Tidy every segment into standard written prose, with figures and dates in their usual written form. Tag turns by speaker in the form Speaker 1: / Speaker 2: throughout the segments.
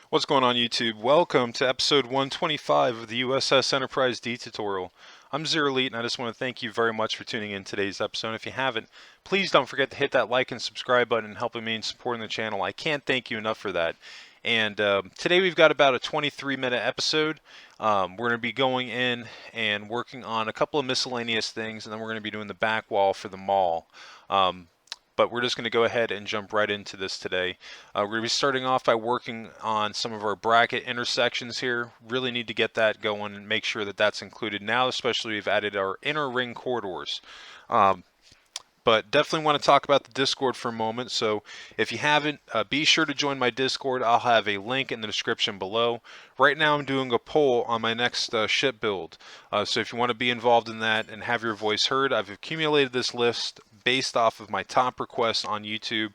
Speaker 1: What's going on YouTube? Welcome to episode 125 of the U.S.S. Enterprise D tutorial. I'm Zero Elite, and I just want to thank you very much for tuning in today's episode. If you haven't, please don't forget to hit that like and subscribe button and helping me in supporting the channel. I can't thank you enough for that. And today we've got about a 23-minute episode. We're going to be going in and working on a couple of miscellaneous things, and then we're going to be doing the back wall for the mall. But we're just going to go ahead and jump right into this today. We're going to be starting off by working on some of our bracket intersections here. Really need to get that going and make sure that that's included now, especially we've added our inner ring corridors. But definitely want to talk about the Discord for a moment. So if you haven't, be sure to join my Discord. I'll have a link in the description below. Right now I'm doing a poll on my next ship build. So if you want to be involved in that and have your voice heard, I've accumulated this list based off of my top requests on YouTube.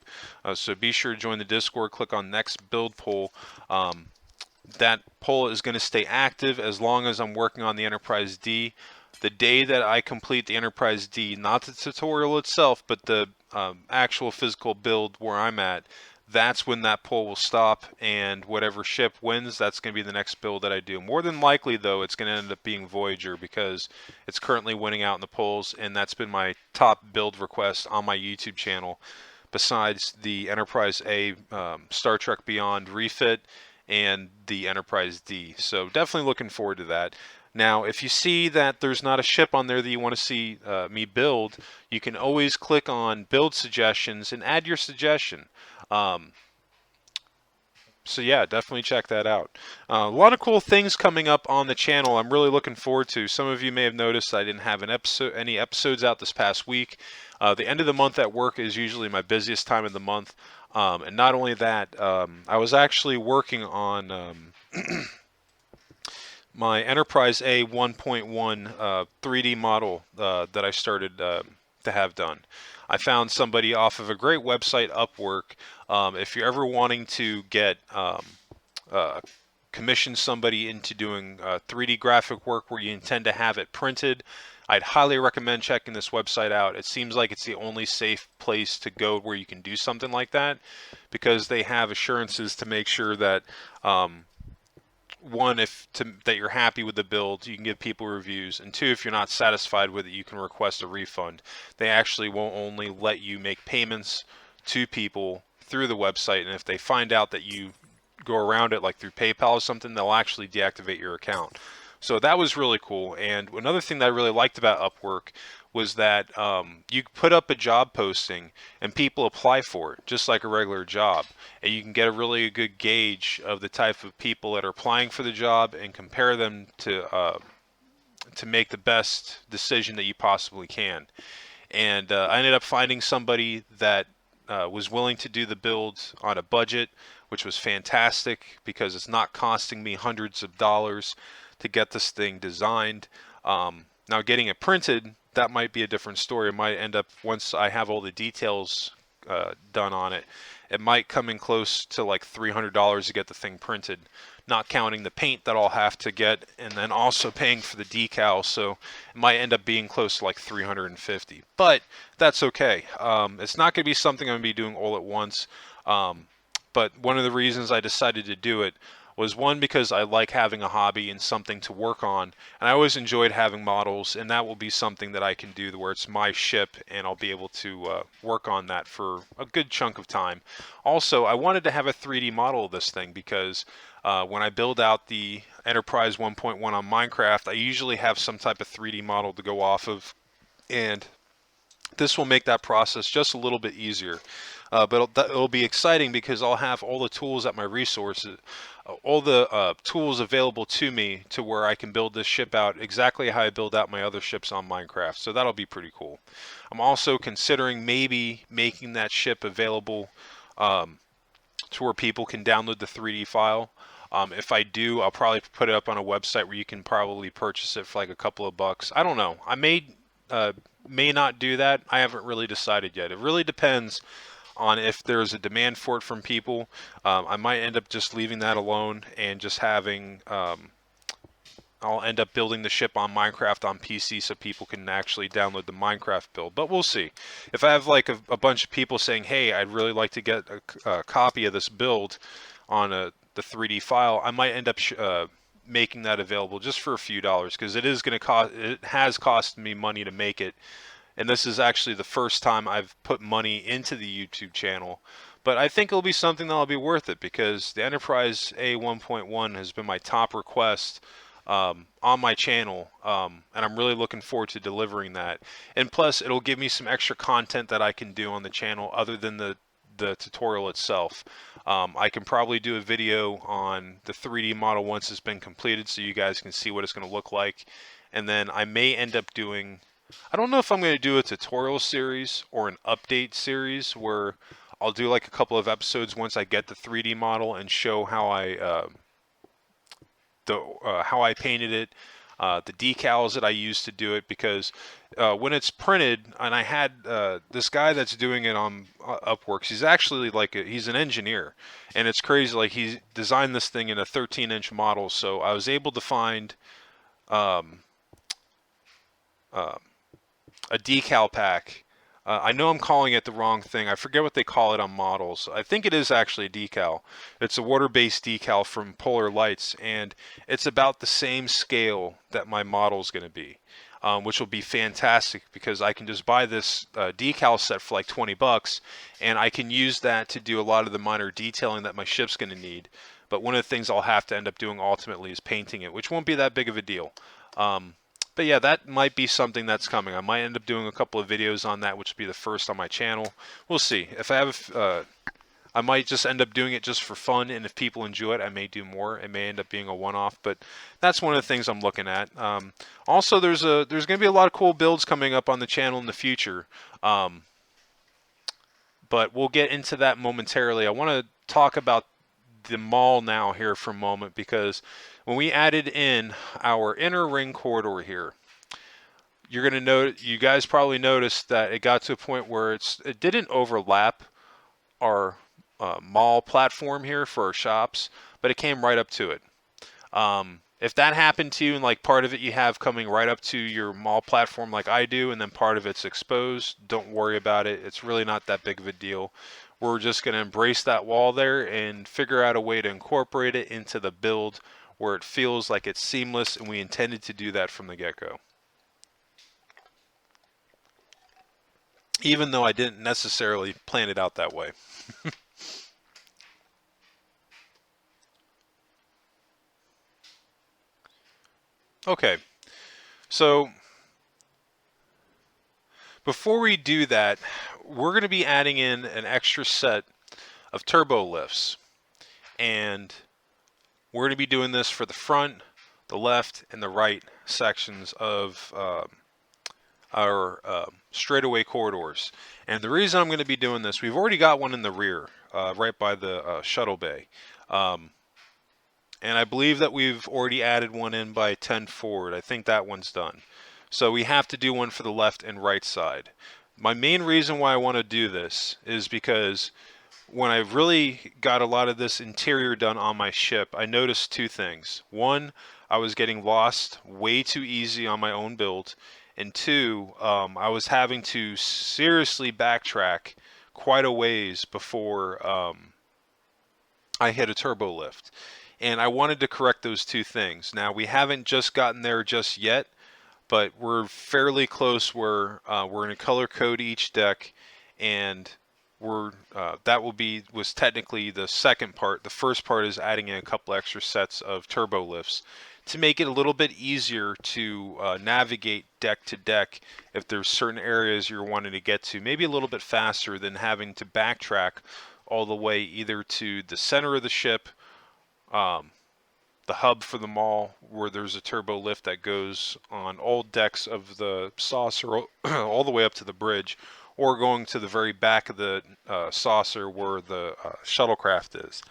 Speaker 1: So be sure to join the Discord, click on next build poll. That poll is going to stay active as long as I'm working on the Enterprise D. The day that I complete the Enterprise D, not the tutorial itself, but the actual physical build where I'm at, that's when that poll will stop, and whatever ship wins, that's going to be the next build that I do. More than likely, though, it's going to end up being Voyager because it's currently winning out in the polls, and that's been my top build request on my YouTube channel, besides the Enterprise A Star Trek Beyond refit and the Enterprise D. So definitely looking forward to that. Now, if you see that there's not a ship on there that you want to see me build, you can always click on Build Suggestions and add your suggestion. So yeah, definitely check that out. A lot of cool things coming up on the channel I'm really looking forward to. Some of you may have noticed I didn't have any episodes out this past week. The end of the month at work is usually my busiest time of the month. And not only that, I was actually working on my Enterprise A 1.1 3D model that I started to have done. I found somebody off of a great website, Upwork. If you're ever wanting to get commission somebody into doing 3D graphic work where you intend to have it printed, I'd highly recommend checking this website out. It seems like it's the only safe place to go where you can do something like that, because they have assurances to make sure that one, that you're happy with the build, you can give people reviews, and two, if you're not satisfied with it, you can request a refund. They actually won't only let you make payments to people through the website, and if they find out that you go around it like through PayPal or something, they'll actually deactivate your account. So that was really cool. And another thing that I really liked about Upwork was that you put up a job posting and people apply for it just like a regular job, and you can get a really good gauge of the type of people that are applying for the job and compare them to make the best decision that you possibly can. And I ended up finding somebody that was willing to do the build on a budget, which was fantastic because it's not costing me hundreds of dollars to get this thing designed. Now getting it printed, that might be a different story. It might end up, once I have all the details done on it, it might come in close to like $300 to get the thing printed, not counting the paint that I'll have to get, and then also paying for the decal. So it might end up being close to like $350, but that's okay. It's not going to be something I'm going to be doing all at once. But one of the reasons I decided to do it was, one, because I like having a hobby and something to work on, and I always enjoyed having models, and that will be something that I can do where it's my ship and I'll be able to work on that for a good chunk of time. Also, I wanted to have a 3D model of this thing because when I build out the Enterprise 1.1 on Minecraft, I usually have some type of 3D model to go off of, and this will make that process just a little bit easier. But it'll be exciting because I'll have all the tools at my resources, all the tools available to me to where I can build this ship out exactly how I build out my other ships on Minecraft. So that'll be pretty cool. I'm also considering maybe making that ship available to where people can download the 3D file. If I do, I'll probably put it up on a website where you can probably purchase it for like a couple of bucks. I don't know. I may not do that. I haven't really decided yet. It really depends on if there's a demand for it from people. I might end up just leaving that alone and just having I'll end up building the ship on Minecraft on PC so people can actually download the Minecraft build, but we'll see. If I have like a bunch of people saying, hey, I'd really like to get a copy of this build on a the 3D file, I might end up making that available just for a few dollars, because it is going to cost. It has cost me money to make it, and this is actually the first time I've put money into the YouTube channel. But I think it'll be something that'll be worth it, because the Enterprise A1.1 has been my top request on my channel, and I'm really looking forward to delivering that. And plus, it'll give me some extra content that I can do on the channel other than the tutorial itself. I can probably do a video on the 3D model once it's been completed, so you guys can see what it's going to look like. And then I may end up doing, I don't know if I'm going to do a tutorial series or an update series where I'll do like a couple of episodes once I get the 3D model and show how I painted it, the decals that I used to do it, because when it's printed, and I had this guy that's doing it on Upworks, he's actually like he's an engineer, and it's crazy, like he designed this thing in a 13-inch model, so I was able to find um, a decal pack. I know I'm calling it the wrong thing. I forget what they call it on models. I think it is actually a decal. It's a water-based decal from Polar Lights, and it's about the same scale that my model is going to be, which will be fantastic, because I can just buy this decal set for like 20 bucks, and I can use that to do a lot of the minor detailing that my ship's going to need. But one of the things I'll have to end up doing ultimately is painting it, which won't be that big of a deal. But yeah, that might be something that's coming. I might end up doing a couple of videos on that, which will be the first on my channel. We'll see. If I have, I might just end up doing it just for fun, and if people enjoy it, I may do more. It may end up being a one-off, but that's one of the things I'm looking at. Also, there's going to be a lot of cool builds coming up on the channel in the future, but we'll get into that momentarily. I want to talk about the mall now here for a moment, because when we added in our inner ring corridor here, you're going to note, you guys probably noticed that it got to a point where it didn't overlap our mall platform here for our shops, but it came right up to it. If that happened to you, and like part of it you have coming right up to your mall platform like I do, and then part of it's exposed, don't worry about it. It's really not that big of a deal. We're just going to embrace that wall there and figure out a way to incorporate it into the build where it feels like it's seamless, and we intended to do that from the get-go. Even though I didn't necessarily plan it out that way. Okay, so before we do that, we're going to be adding in an extra set of turbo lifts, and we're going to be doing this for the front, the left, and the right sections of our straightaway corridors. And the reason I'm going to be doing this, we've already got one in the rear, right by the shuttle bay. And I believe that we've already added one in by 10 forward. I think that one's done. So we have to do one for the left and right side. My main reason why I want to do this is because when I really got a lot of this interior done on my ship, I noticed two things. One, I was getting lost way too easy on my own build. And two, I was having to seriously backtrack quite a ways before I hit a turbo lift. And I wanted to correct those two things. Now, we haven't just gotten there just yet, but we're fairly close where we're in a color code each deck, and that was technically the second part. The first part is adding in a couple extra sets of turbo lifts to make it a little bit easier to navigate deck to deck if there's certain areas you're wanting to get to, maybe a little bit faster than having to backtrack all the way either to the center of the ship, the hub for the mall, where there's a turbo lift that goes on all decks of the saucer all the way up to the bridge, or going to the very back of the saucer where the shuttlecraft is.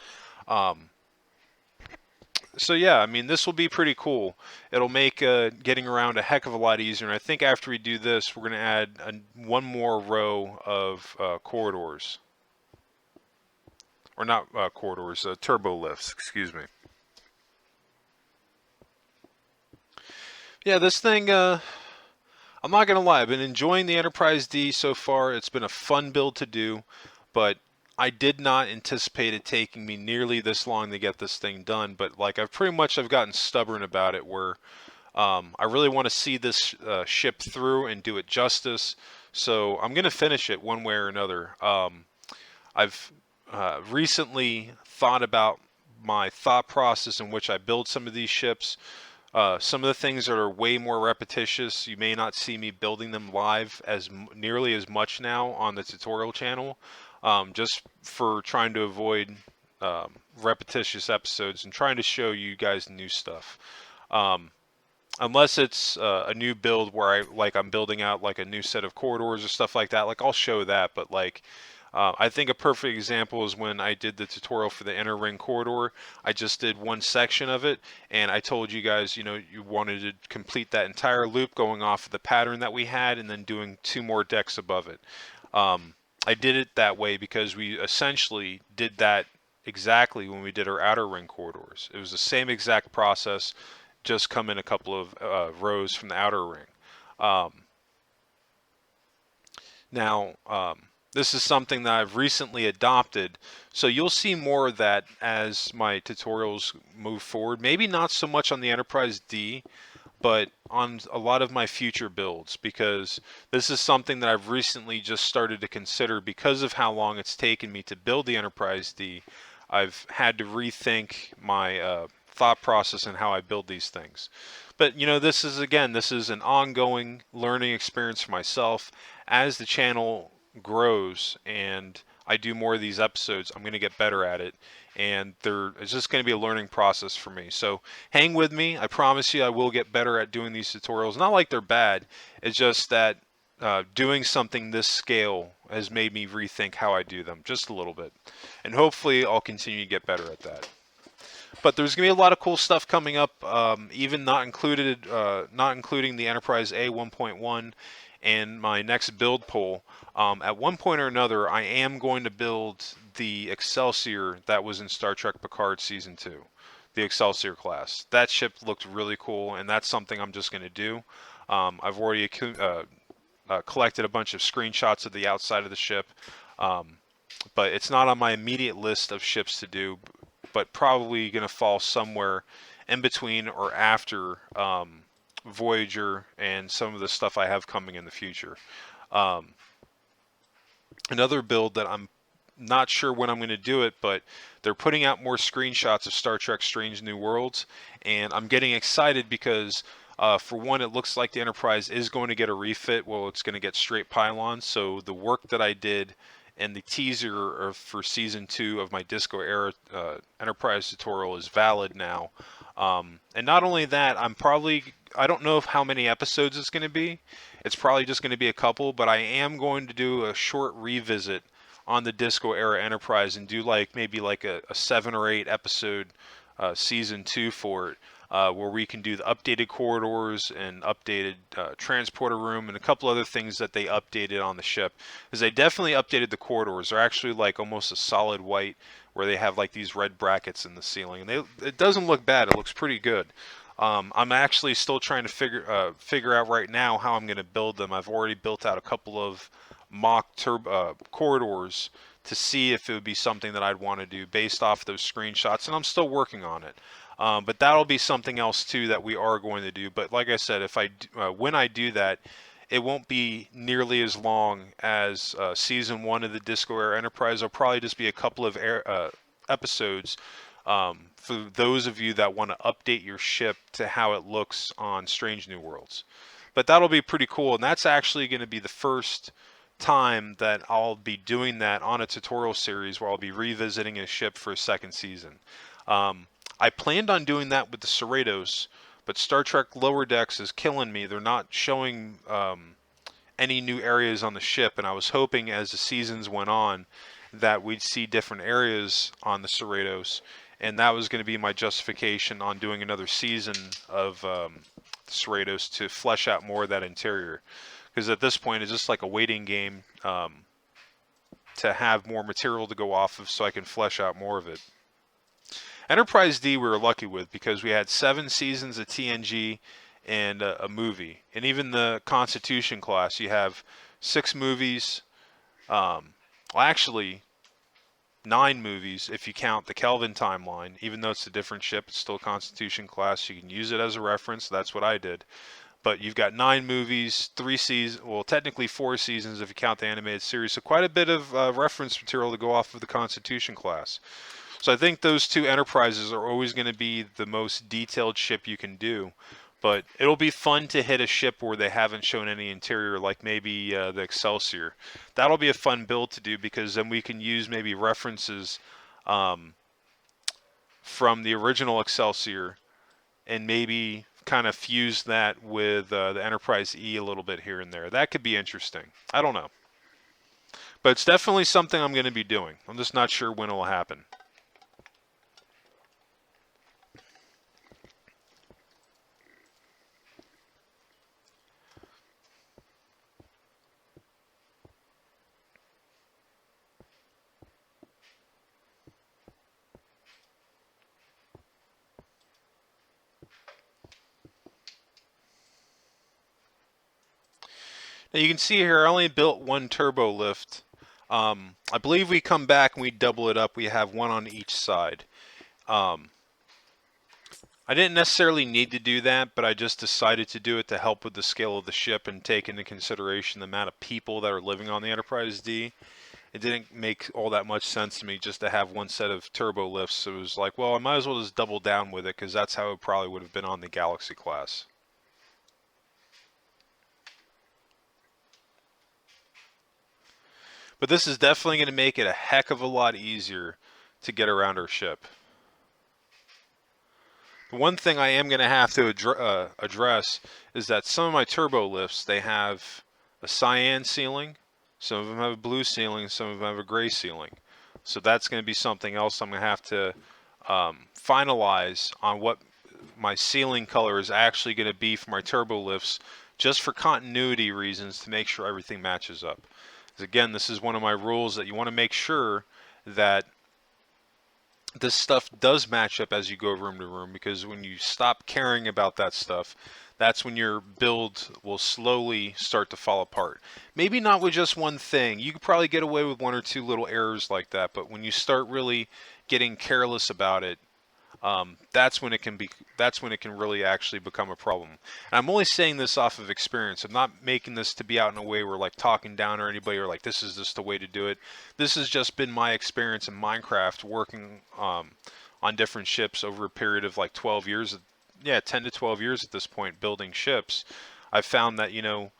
Speaker 1: So yeah, I mean, this will be pretty cool. It'll make getting around a heck of a lot easier, and I think after we do this, we're going to add one more row of corridors. Or not corridors, turbo lifts, excuse me. Yeah, this thing, I'm not going to lie, I've been enjoying the Enterprise D so far. It's been a fun build to do, but I did not anticipate it taking me nearly this long to get this thing done, but like I've gotten stubborn about it where I really want to see this ship through and do it justice. So I'm going to finish it one way or another. I've recently thought about my thought process in which I build some of these ships. Some of the things that are way more repetitious, you may not see me building them live as nearly as much now on the tutorial channel, just for trying to avoid repetitious episodes and trying to show you guys new stuff. Um, Unless it's a new build where I'm building out like a new set of corridors or stuff like that, like I'll show that. But like I think a perfect example is when I did the tutorial for the inner ring corridor. I just did one section of it, and I told you guys, you know, you wanted to complete that entire loop going off of the pattern that we had and then doing 2 more decks above it. I did it that way because we essentially did that exactly when we did our outer ring corridors. It was the same exact process, just come in a couple of rows from the outer ring. Um, now, this is something that I've recently adopted, so you'll see more of that as my tutorials move forward. Maybe not so much on the Enterprise D, but on a lot of my future builds, because this is something that I've recently just started to consider because of how long it's taken me to build the Enterprise D. I've had to rethink my thought process and how I build these things. But you know, this is an ongoing learning experience for myself. As the channel grows and I do more of these episodes, I'm going to get better at it, and it's just going to be a learning process for me. So hang with me. I promise you I will get better at doing these tutorials. Not like they're bad. It's just that doing something this scale has made me rethink how I do them just a little bit. And hopefully I'll continue to get better at that. But there's going to be a lot of cool stuff coming up, even not including the Enterprise A 1.1 and my next build poll. At one point or another, I am going to build the Excelsior that was in Star Trek Picard Season 2, the Excelsior class. That ship looked really cool, and that's something I'm just going to do. I've already collected a bunch of screenshots of the outside of the ship, but it's not on my immediate list of ships to do, but probably going to fall somewhere in between or after Voyager and some of the stuff I have coming in the future. Um, Another build that I'm not sure when I'm going to do it, but they're putting out more screenshots of Star Trek Strange New Worlds, and I'm getting excited because for one, it looks like the Enterprise is going to get a refit. Well, it's going to get straight pylons, so the work that I did and the teaser for Season 2 of my Disco Era Enterprise tutorial is valid now. And not only that, I don't know how many episodes it's going to be. It's probably just going to be a couple, but I am going to do a short revisit on the Disco Era Enterprise and do maybe a 7 or 8 episode Season 2 for it. Where we can do the updated corridors and updated transporter room and a couple other things that they updated on the ship. Because they definitely updated the corridors. They're actually like almost a solid white, where they have like these red brackets in the ceiling. And it doesn't look bad. It looks pretty good. I'm actually still trying to figure out right now how I'm going to build them. I've already built out a couple of mock corridors to see if it would be something that I'd want to do based off those screenshots, and I'm still working on it. But that'll be something else too that we are going to do. But like I said, when I do that, it won't be nearly as long as Season 1 of the Disco Era Enterprise. It'll probably just be a couple of episodes for those of you that want to update your ship to how it looks on Strange New Worlds. But that'll be pretty cool, and that's actually going to be the first time that I'll be doing that on a tutorial series where I'll be revisiting a ship for a second season. I planned on doing that with the Cerritos, but Star Trek Lower Decks is killing me. They're not showing any new areas on the ship, and I was hoping as the seasons went on that we'd see different areas on the Cerritos, and that was going to be my justification on doing another season of the Cerritos to flesh out more of that interior. Because at this point, it's just like a waiting game to have more material to go off of so I can flesh out more of it. Enterprise D we were lucky with because we had 7 seasons of TNG and a movie. And even the Constitution class, you have 6 movies. Well, actually, 9 movies if you count the Kelvin timeline. Even though it's a different ship, it's still a Constitution class. You can use it as a reference. That's what I did. But you've got 9 movies, 3 seasons, well, technically 4 seasons if you count the animated series. So quite a bit of reference material to go off of the Constitution class. So I think those two enterprises are always going to be the most detailed ship you can do. But it'll be fun to hit a ship where they haven't shown any interior, like maybe the Excelsior. That'll be a fun build to do because then we can use maybe references um, from the original Excelsior and maybe kind of fuse that with the Enterprise E a little bit here and there. That could be interesting. I don't know. But it's definitely something I'm going to be doing. I'm just not sure when it'll happen. Now you can see here I only built 1 turbo lift. I believe we come back and we double it up. We have 1 on each side. I didn't necessarily need to do that, but I just decided to do it to help with the scale of the ship and take into consideration the amount of people that are living on the Enterprise D. It didn't make all that much sense to me just to have 1 set of turbo lifts. So it was like, well, I might as well just double down with it because that's how it probably would have been on the Galaxy class. But this is definitely going to make it a heck of a lot easier to get around our ship. The one thing I am going to have to address is that some of my turbo lifts, they have a cyan ceiling, some of them have a blue ceiling, some of them have a gray ceiling. So that's going to be something else I'm going to have to finalize on what my ceiling color is actually going to be for my turbo lifts, just for continuity reasons to make sure everything matches up. Because again, this is one of my rules that you want to make sure that this stuff does match up as you go room to room, because when you stop caring about that stuff, that's when your build will slowly start to fall apart. Maybe not with just one thing. You could probably get away with 1 or 2 little errors like that, but when you start really getting careless about it, that's when it can really actually become a problem. And I'm only saying this off of experience. I'm not making this to be out in a way where like talking down or anybody or like this is just the way to do it. This has just been my experience in Minecraft working on different ships over a period of like 12 years. Yeah, 10 to 12 years at this point building ships. I've found that, you know,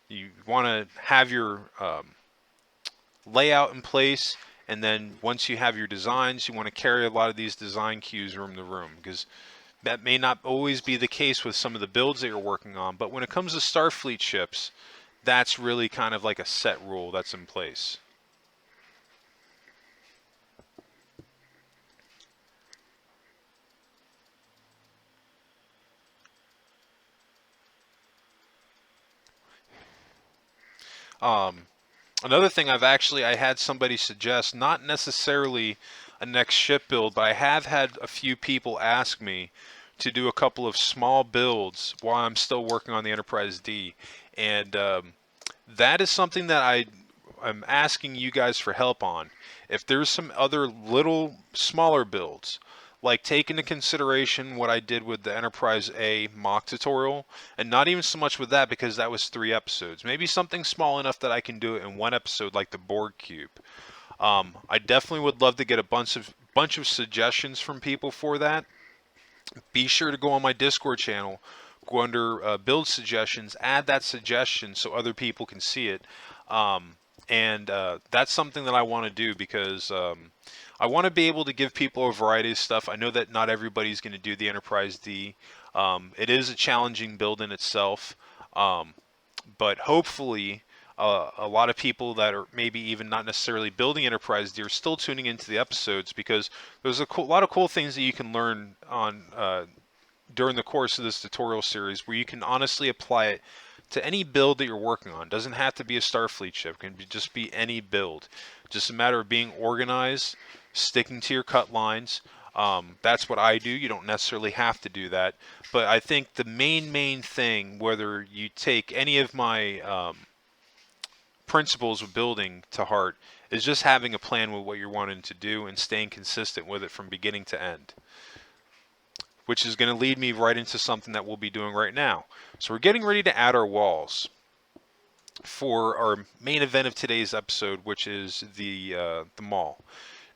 Speaker 1: you want to have your layout in place, and then once you have your designs, you want to carry a lot of these design cues room to room, because that may not always be the case with some of the builds that you're working on. But when it comes to Starfleet ships, that's really kind of like a set rule that's in place. Um, Another thing I had somebody suggest, not necessarily a next ship build, but I have had a few people ask me to do a couple of small builds while I'm still working on the Enterprise D. And that is something that I'm asking you guys for help on. If there's some other little smaller builds, like take into consideration what I did with the Enterprise A mock tutorial, and not even so much with that because that was 3 episodes. Maybe something small enough that I can do it in 1 episode, like the Borg cube. I definitely would love to get a bunch of suggestions from people for that. Be sure to go on my Discord channel, go under build suggestions, add that suggestion so other people can see it. And that's something that I want to do because I want to be able to give people a variety of stuff. I know that not everybody's going to do the Enterprise D. It is a challenging build in itself, but hopefully a lot of people that are maybe even not necessarily building Enterprise D are still tuning into the episodes, because there's a lot of cool things that you can learn on during the course of this tutorial series where you can honestly apply it to any build that you're working on. It doesn't have to be a Starfleet ship. It can just be any build. Just a matter of being organized, sticking to your cut lines. That's what I do. You don't necessarily have to do that. But I think the main thing, whether you take any of my principles of building to heart, is just having a plan with what you're wanting to do and staying consistent with it from beginning to end, which is going to lead me right into something that we'll be doing right now. So we're getting ready to add our walls for our main event of today's episode, which is the mall.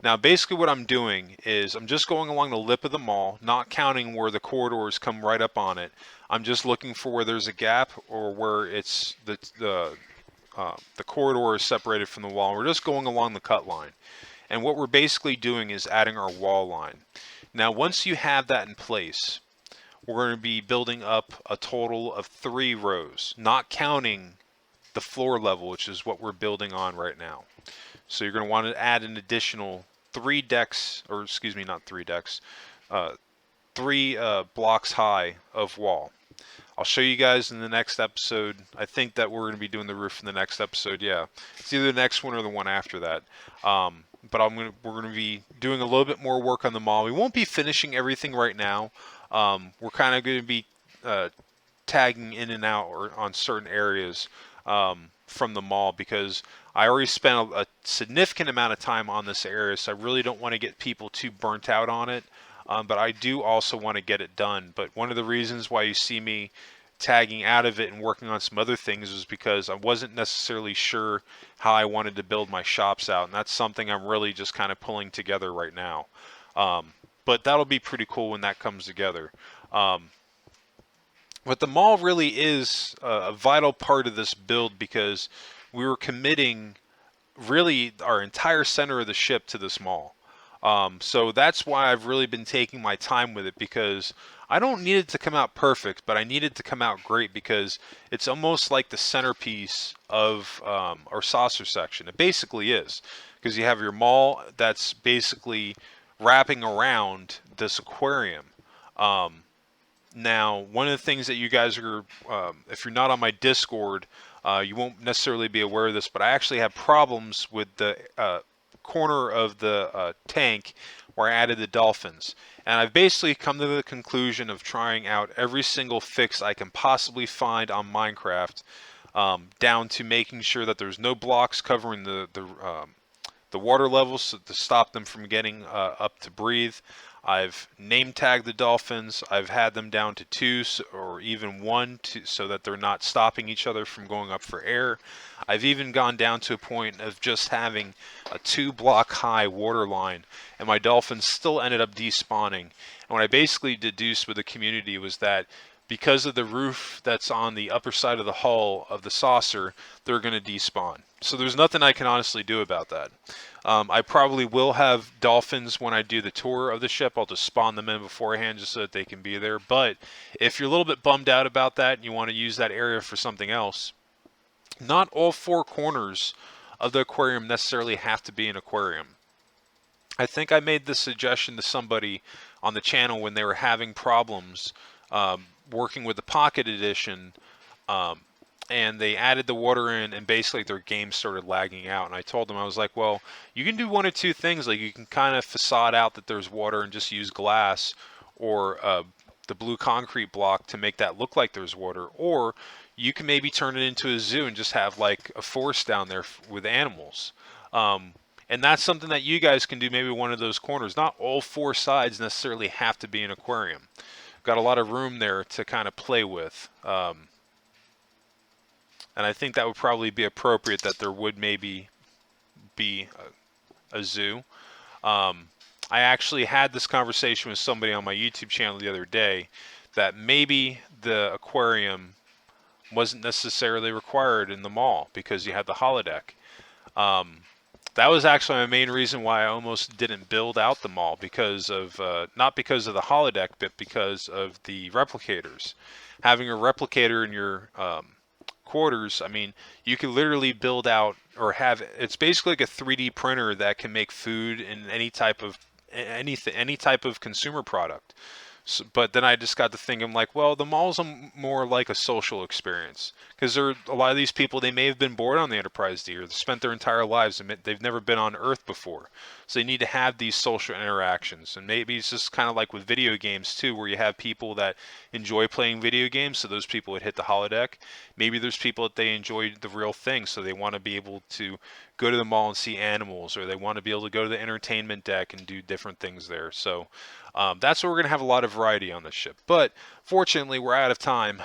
Speaker 1: Now, basically what I'm doing is I'm just going along the lip of the mall, not counting where the corridors come right up on it. I'm just looking for where there's a gap or where it's the corridor is separated from the wall. We're just going along the cut line. And what we're basically doing is adding our wall line. Now, once you have that in place, we're going to be building up a total of 3 rows, not counting the floor level, which is what we're building on right now. So you're going to want to add an additional 3 decks, or excuse me, not 3 decks, 3 blocks high of wall. I'll show you guys in the next episode. I think that we're going to be doing the roof in the next episode. Yeah, it's either the next one or the one after that. But we're going to be doing a little bit more work on the mall. We won't be finishing everything right now. We're kind of going to be tagging in and out or on certain areas from the mall, because I already spent a significant amount of time on this area, so I really don't want to get people too burnt out on it. But I do also want to get it done. But one of the reasons why you see me tagging out of it and working on some other things was because I wasn't necessarily sure how I wanted to build my shops out, and that's something I'm really just kind of pulling together right now. But that'll be pretty cool when that comes together. But the mall really is a vital part of this build, because we were committing really our entire center of the ship to this mall. So that's why I've really been taking my time with it, because I don't need it to come out perfect, but I need it to come out great, because it's almost like the centerpiece of our saucer section. It basically is, because you have your mall that's basically wrapping around this aquarium. Now, one of the things that you guys are, if you're not on my Discord, you won't necessarily be aware of this, but I actually have problems with the corner of the tank where I added the dolphins. And I've basically come to the conclusion of trying out every single fix I can possibly find on Minecraft, down to making sure that there's no blocks covering the water levels to stop them from getting up to breathe. I've name tagged the dolphins. I've had them down to 2 or even 1 so that they're not stopping each other from going up for air. I've even gone down to a point of just having a 2-block high water line, and my dolphins still ended up despawning. And what I basically deduced with the community was that because of the roof that's on the upper side of the hull of the saucer, they're going to despawn. So there's nothing I can honestly do about that. I probably will have dolphins when I do the tour of the ship. I'll just spawn them in beforehand just so that they can be there. But if you're a little bit bummed out about that and you want to use that area for something else, not all 4 corners of the aquarium necessarily have to be an aquarium. I think I made this suggestion to somebody on the channel when they were having problems working with the Pocket Edition, and they added the water in, and basically their game started lagging out. And I told them, I was like, well, you can do one of 2 things. Like, you can kind of facade out that there's water and just use glass or the blue concrete block to make that look like there's water, or you can maybe turn it into a zoo and just have like a forest down there with animals. And that's something that you guys can do, maybe one of those corners. Not all 4 sides necessarily have to be an aquarium. Got a lot of room there to kind of play with. And I think that would probably be appropriate, that there would maybe be a zoo. I actually had this conversation with somebody on my YouTube channel the other day, that maybe the aquarium wasn't necessarily required in the mall because you had the holodeck. That was actually my main reason why I almost didn't build out the mall, because of not because of the holodeck, but because of the replicators. Having a replicator in your quarters, I mean, you can literally build out, or have, it's basically like a 3D printer that can make food in any type of consumer product. So, but then I just got to thinking, like, well, the mall's more like a social experience, because a lot of these people, they may have been born on the Enterprise D, or they've spent their entire lives, and they've never been on Earth before. So they need to have these social interactions. And maybe it's just kind of like with video games too, where you have people that enjoy playing video games, so those people would hit the holodeck. Maybe there's people that they enjoy the real thing, so they want to be able to go to the mall and see animals, or they want to be able to go to the entertainment deck and do different things there. So that's where we're going to have a lot of variety on this ship. But fortunately, we're out of time.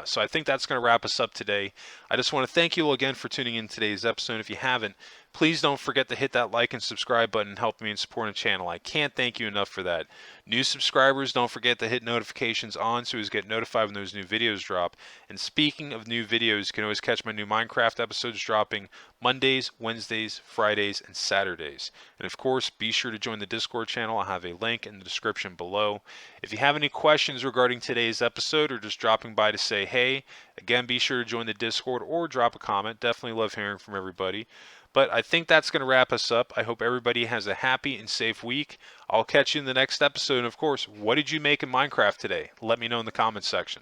Speaker 1: So I think that's going to wrap us up today. I just want to thank you all again for tuning in today's episode. If you haven't, please don't forget to hit that like and subscribe button and help me in supporting the channel. I can't thank you enough for that. New subscribers, don't forget to hit notifications on so you get notified when those new videos drop. And speaking of new videos, you can always catch my new Minecraft episodes dropping Mondays, Wednesdays, Fridays, and Saturdays. And of course, be sure to join the Discord channel. I'll have a link in the description below. If you have any questions regarding today's episode or just dropping by to say hey, again, be sure to join the Discord or drop a comment. Definitely love hearing from everybody. But I think that's going to wrap us up. I hope everybody has a happy and safe week. I'll catch you in the next episode. And of course, what did you make in Minecraft today? Let me know in the comments section.